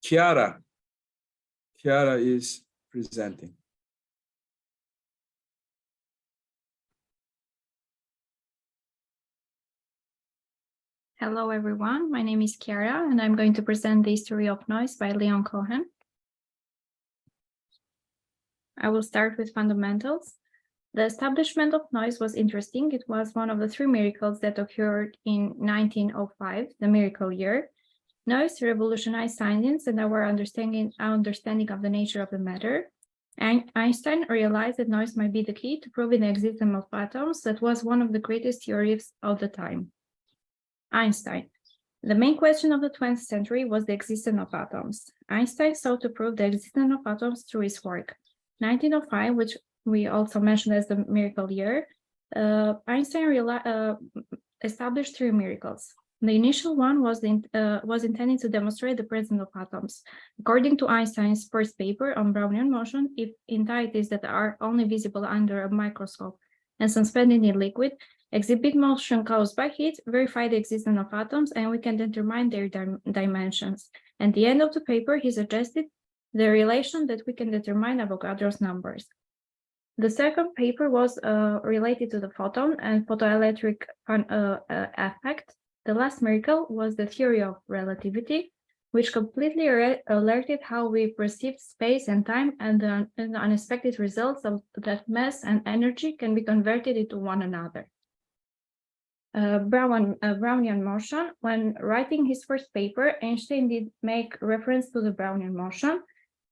Kiara. Kiara is presenting. Hello, everyone. My name is Kiara, and I'm going to present the history of noise by Leon Cohen. I will start with fundamentals. The establishment of noise was interesting. It was one of the three miracles that occurred in 1905, the miracle year. Noise revolutionized science and our understanding of the nature of the matter. And Einstein realized that noise might be the key to proving the existence of atoms. That was one of the greatest theories of the time. Einstein. The main question of the 20th century was the existence of atoms. Einstein sought to prove the existence of atoms through his work. 1905, which we also mentioned as the miracle year, Einstein established three miracles. The initial one was intended to demonstrate the presence of atoms. According to Einstein's first paper on Brownian motion, if entities that are only visible under a microscope and suspended in liquid exhibit motion caused by heat, verify the existence of atoms, and we can determine their dimensions. At the end of the paper, he suggested the relation that we can determine Avogadro's numbers. The second paper was related to the photon and photoelectric effect. The last miracle was the theory of relativity, which completely alerted how we perceive space and time, and the unexpected results of that mass and energy can be converted into one another. Brownian motion. When writing his first paper, Einstein did make reference to the Brownian motion,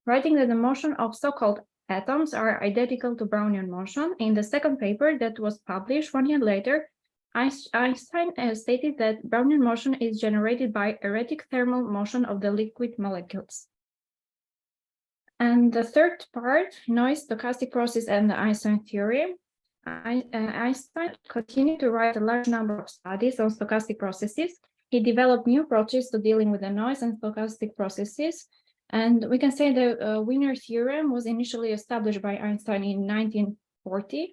writing that the motion of so-called atoms are identical to Brownian motion. In the second paper that was published 1 year later, Einstein stated that Brownian motion is generated by erratic thermal motion of the liquid molecules. And the third part, noise, stochastic process, and the Einstein theory. Einstein continued to write a large number of studies on stochastic processes. He developed new approaches to dealing with the noise and stochastic processes. And we can say the Wiener theorem was initially established by Einstein in 1940.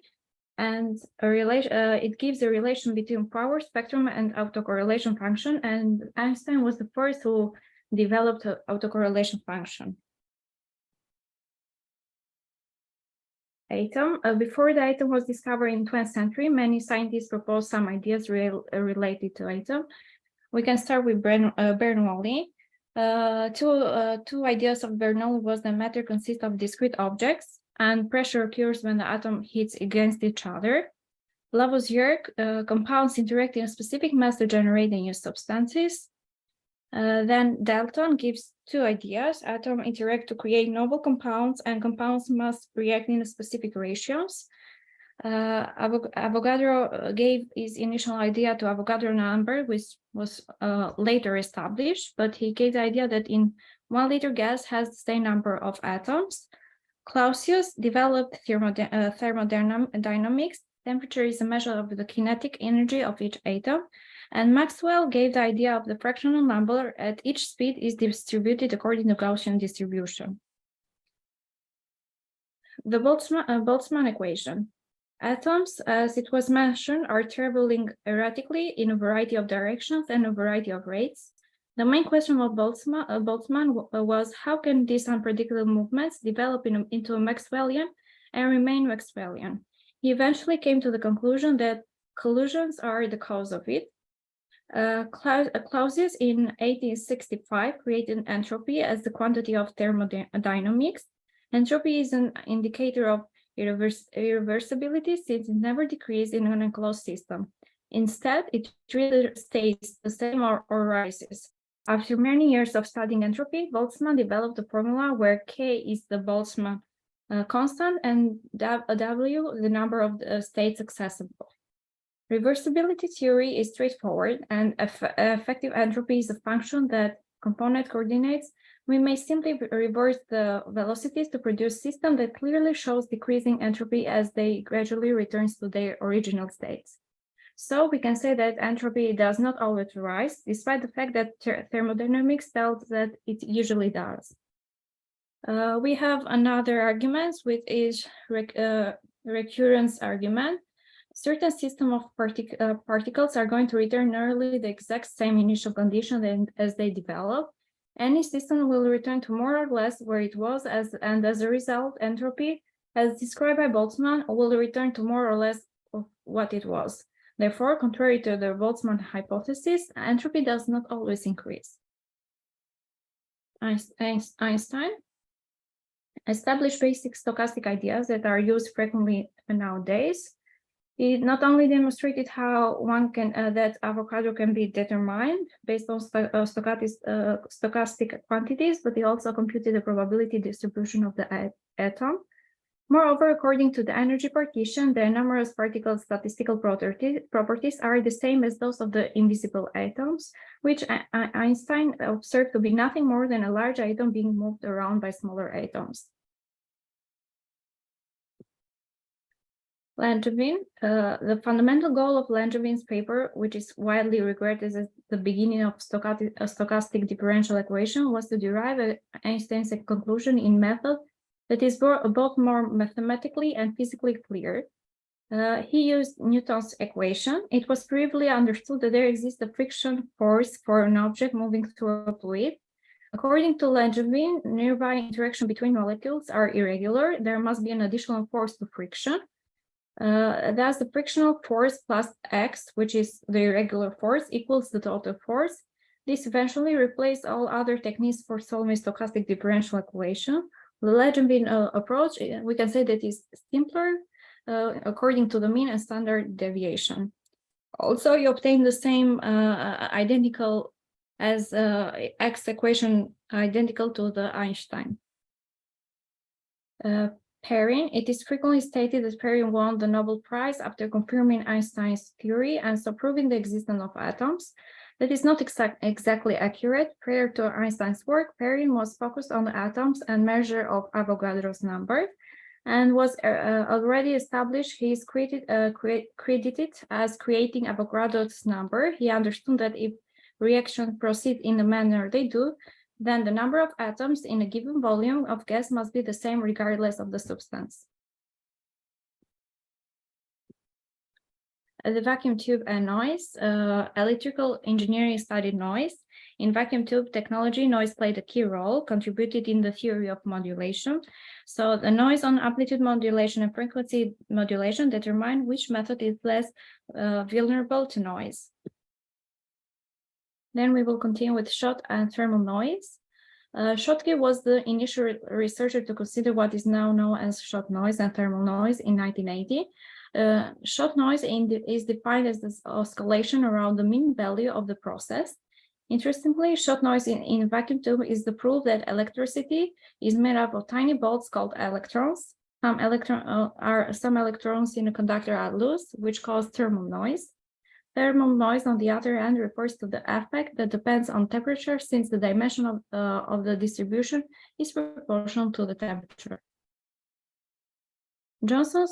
And it gives a relation between power spectrum and autocorrelation function. And Einstein was the first who developed an autocorrelation function. Atom. Before the atom was discovered in the 20th century, many scientists proposed some ideas related to atom. We can start with Bernoulli. Two ideas of Bernoulli was that matter consists of discrete objects and pressure occurs when the atom hits against each other. Lavoisier, compounds interact in a specific mass to generate the new substances. Then Dalton gives two ideas. Atoms interact to create novel compounds, and compounds must react in specific ratios. Avogadro gave his initial idea to Avogadro number, which was later established, but he gave the idea that in 1 liter gas has the same number of atoms. Clausius developed thermodynamics. Temperature is a measure of the kinetic energy of each atom. And Maxwell gave the idea of the fractional number at each speed is distributed according to Gaussian distribution. The Boltzmann equation. Atoms, as it was mentioned, are traveling erratically in a variety of directions and a variety of rates. The main question of Boltzmann was how can these unpredictable movements develop into a Maxwellian and remain Maxwellian? He eventually came to the conclusion that collisions are the cause of it. Clausius in 1865 created entropy as the quantity of thermodynamics. Entropy is an indicator of irreversibility since it never decreases in an enclosed system. Instead, it either stays the same or rises. After many years of studying entropy, Boltzmann developed a formula where K is the Boltzmann constant and W the number of states accessible. Reversibility theory is straightforward, and effective entropy is a function that component coordinates. We may simply reverse the velocities to produce a system that clearly shows decreasing entropy as they gradually return to their original states. So we can say that entropy does not always rise, despite the fact that thermodynamics tells that it usually does. We have another argument, which is recurrence argument. Certain system of particles are going to return nearly the exact same initial condition as they develop. Any system will return to more or less where it was, and as a result, entropy, as described by Boltzmann, will return to more or less of what it was. Therefore, contrary to the Boltzmann hypothesis, entropy does not always increase. Einstein established basic stochastic ideas that are used frequently nowadays. It not only demonstrated how that Avogadro can be determined based on stochastic quantities, but he also computed the probability distribution of the atom. Moreover, according to the energy partition, the numerous particle statistical properties are the same as those of the invisible atoms, which Einstein observed to be nothing more than a large atom being moved around by smaller atoms. Langevin, the fundamental goal of Langevin's paper, which is widely regarded as the beginning of stochastic differential equation, was to derive Einstein's conclusion in method that is both more mathematically and physically clear. He used Newton's equation. It was previously understood that there exists a friction force for an object moving through a fluid. According to Langevin, nearby interaction between molecules are irregular. There must be an additional force to friction. Thus, the frictional force plus x, which is the irregular force, equals the total force. This eventually replaced all other techniques for solving stochastic differential equation. The Langevin approach, we can say that is simpler according to the mean and standard deviation. Also, you obtain the same identical as x equation identical to the Einstein. Perrin, it is frequently stated that Perrin won the Nobel Prize after confirming Einstein's theory and so proving the existence of atoms. That is not exactly accurate. Prior to Einstein's work, Perrin was focused on the atoms and measure of Avogadro's number, and was already established. He is credited as creating Avogadro's number. He understood that if reactions proceed in the manner they do, then the number of atoms in a given volume of gas must be the same regardless of the substance. The vacuum tube and noise. Electrical engineering studied noise. In vacuum tube technology, noise played a key role, contributed in the theory of modulation. So the noise on amplitude modulation and frequency modulation determine which method is less vulnerable to noise. Then we will continue with shot and thermal noise. Schottky was the initial researcher to consider what is now known as shot noise and thermal noise in 1980. Shot noise is defined as the oscillation around the mean value of the process. Interestingly, shot noise in vacuum tube is the proof that electricity is made up of tiny bolts called electrons. Some electrons in a conductor are loose, which cause thermal noise. Thermal noise, on the other hand, refers to the effect that depends on temperature, since the dimension of the distribution is proportional to the temperature. Johnson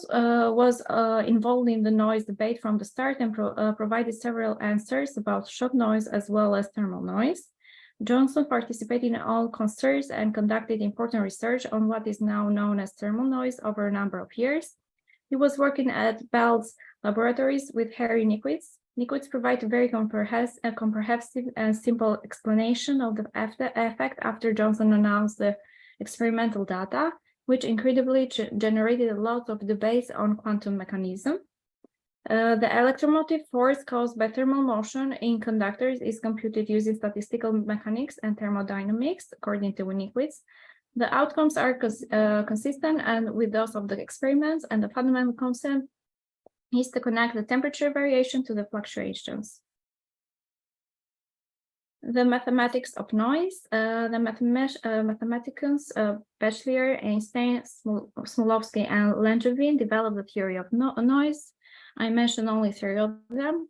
was involved in the noise debate from the start and provided several answers about shot noise as well as thermal noise. Johnson participated in all concerts and conducted important research on what is now known as thermal noise over a number of years. He was working at Bell's laboratories with Xhyheri liquids. Liquids provide a very comprehensive and simple explanation of the effect after Johnson announced the experimental data, which incredibly generated a lot of debates on quantum mechanism. The electromotive force caused by thermal motion in conductors is computed using statistical mechanics and thermodynamics, according to liquids. The outcomes are consistent and with those of the experiments, and the fundamental concept is to connect the temperature variation to the fluctuations. The mathematics of noise. The mathematicians Batchelor, Einstein, Smolowski, and Langevin developed the theory of noise. I mentioned only three of them.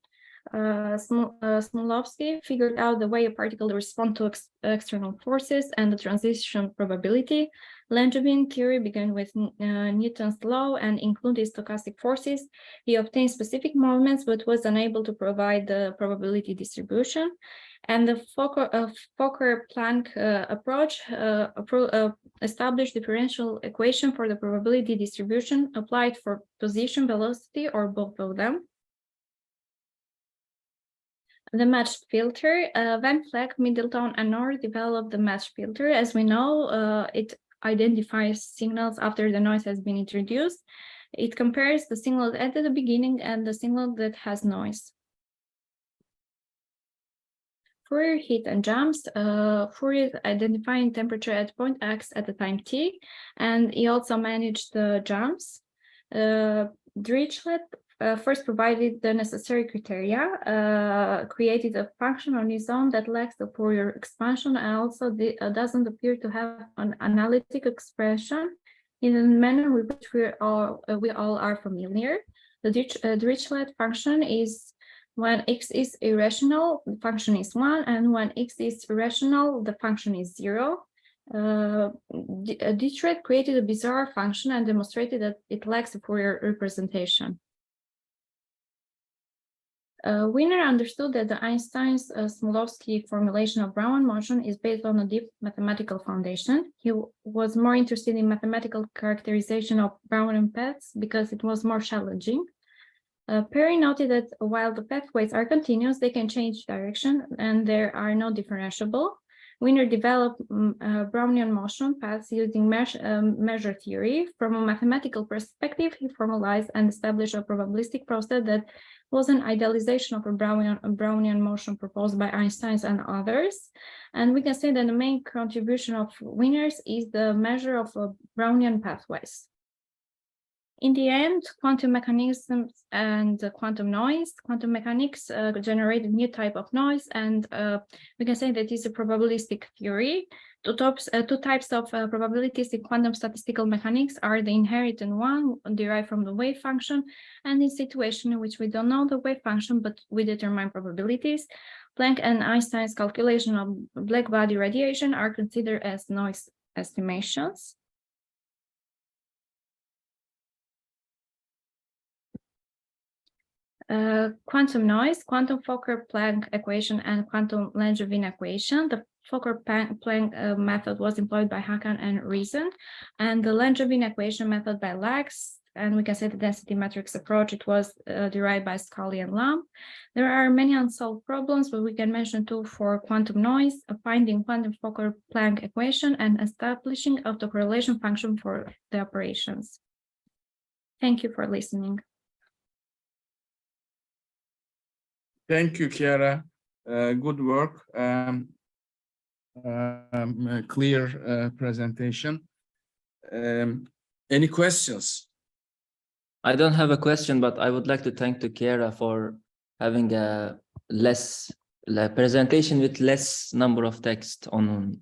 Smolowski figured out the way a particle responds to external forces and the transition probability. Langevin theory began with Newton's law and included stochastic forces. He obtained specific moments but was unable to provide the probability distribution. And the Fokker-Planck approach established differential equation for the probability distribution applied for position, velocity, or both of them. The matched filter, Van Vleck, Middleton, and Orr developed the matched filter. As we know, it identifies signals after the noise has been introduced. It compares the signal at the beginning and the signal that has noise. Fourier heat and jumps. Fourier is identifying temperature at point X at the time t, and he also managed the jumps. Dirichlet first provided the necessary criteria, created a function on his own that lacks the Fourier expansion and also doesn't appear to have an analytic expression in a manner with which we all are familiar. The Dirichlet function is when x is irrational, the function is 1, and when x is irrational, the function is 0. Dirichlet created a bizarre function and demonstrated that it lacks a Fourier representation. Wiener understood that the Einstein's Smolowski formulation of Brownian motion is based on a deep mathematical foundation. He was more interested in mathematical characterization of Brownian paths because it was more challenging. Perry noted that while the pathways are continuous, they can change direction and there are no differentiable. Wiener developed Brownian motion paths using measure theory. From a mathematical perspective, he formalized and established a probabilistic process that was an idealization of a Brownian motion proposed by Einstein and others. And we can say that the main contribution of Wiener's is the measure of Brownian pathways. In the end, quantum mechanisms and quantum noise. Quantum mechanics generated a new type of noise, and we can say that it's a probabilistic theory. Two types of probabilities in quantum statistical mechanics are the inherent one derived from the wave function, and in situation in which we don't know the wave function, but we determine probabilities. Planck and Einstein's calculation of black body radiation are considered as noise estimations. Quantum noise, quantum Fokker-Planck equation, and quantum Langevin equation. The Fokker-Planck method was employed by Hakan and Reason, and the Langevin equation method by Lax. And we can say the density matrix approach, it was derived by Scully and Lamb. There are many unsolved problems, but we can mention two for quantum noise, finding quantum Fokker-Planck equation and establishing of the correlation function for the operations. Thank you for listening. Thank you, Kiara. Good work. Clear presentation. Any questions? I don't have a question, but I would like to thank Kiara for having a presentation with less number of text on